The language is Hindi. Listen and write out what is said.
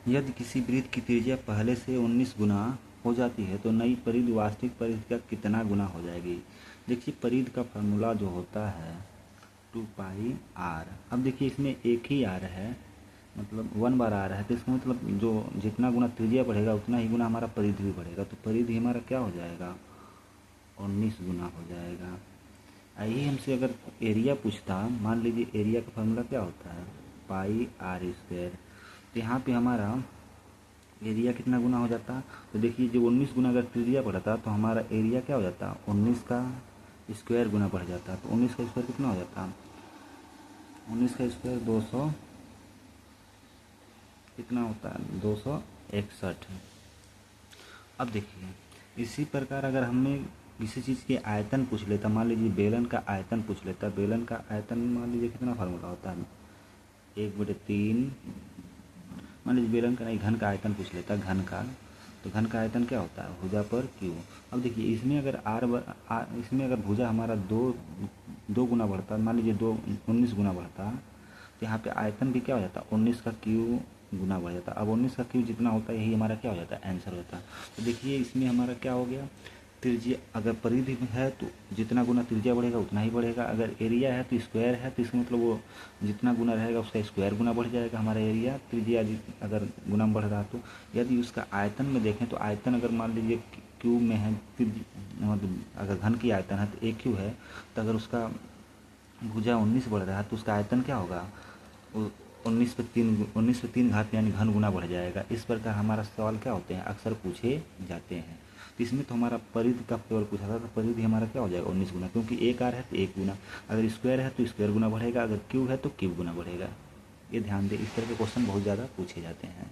यदि किसी वृत्त की त्रिज्या पहले से 19 गुना हो जाती है तो नई परिधि वास्तविक परिधि का कितना गुना हो जाएगी। देखिए परिधि का फार्मूला जो होता है 2πr। अब देखिए इसमें एक ही आर है, मतलब 1 बार आ रहा है, तो इसका मतलब जो जितना गुना त्रिज्या बढ़ेगा उतना ही गुना हमारा परिधि भी बढ़ेगा, तो परिधि हमारा क्या हो जाएगा 19 गुना हो जाएगा। आइए हमसे अगर एरिया पूछता, मान लीजिए एरिया का फार्मूला क्या होता है πr², तो यहाँ पे हमारा एरिया कितना गुना हो जाता, तो देखिए जब 19 गुना अगर त्रिज्या बढ़ता तो हमारा एरिया क्या हो जाता 19 का स्क्वायर गुना बढ़ जाता, तो 19 का स्क्वायर कितना हो जाता 19 का स्क्वायर 200 कितना होता है 261। अब देखिए इसी प्रकार अगर हमें किसी चीज़ के आयतन पूछ लेता, मान लीजिए बेलन का आयतन पूछ लेता, बेलन का आयतन मान लीजिए कितना फार्मूला होता है 1/3, मान लीजिए बेलन का नहीं घन का आयतन पूछ लेता, घन का, तो घन का आयतन क्या होता है भुजा पर क्यू। अब देखिए इसमें अगर इसमें अगर भुजा हमारा दो गुना बढ़ता, मान लीजिए 19 गुना बढ़ता, तो यहाँ पे आयतन भी क्या हो जाता 19 का क्यू गुना बढ़ जाता। अब 19 का क्यू जितना होता है यही हमारा क्या हो जाता है आंसर होता है। तो देखिए इसमें हमारा क्या हो गया, त्रिज्या अगर परिधि है तो जितना गुना त्रिज्या बढ़ेगा उतना ही बढ़ेगा, अगर एरिया है तो स्क्वायर है तो इसका मतलब वो जितना गुना रहेगा उसका स्क्वायर गुना बढ़ जाएगा हमारा एरिया, त्रिज्या अगर गुना में बढ़ रहा तो। यदि उसका आयतन में देखें तो आयतन अगर मान लीजिए क्यूब में है, मतलब अगर घन की आयतन है तो एक क्यू है, तो अगर उसका भुजा 19 बढ़ रहा है तो उसका आयतन क्या होगा 19 पे 3 घात यानी घन गुना बढ़ जाएगा। इस प्रकार हमारा सवाल क्या होते हैं अक्सर पूछे जाते हैं। तो इसमें तो हमारा परिधि का केवल पूछा था, तो परिधि हमारा क्या हो जाएगा 19 गुना, क्योंकि एक आर है तो एक गुना, अगर स्क्वायर है तो स्क्वायर गुना बढ़ेगा, अगर क्यूब है तो क्यूब गुना बढ़ेगा। ये ध्यान दें, इस तरह के क्वेश्चन बहुत ज़्यादा पूछे जाते हैं।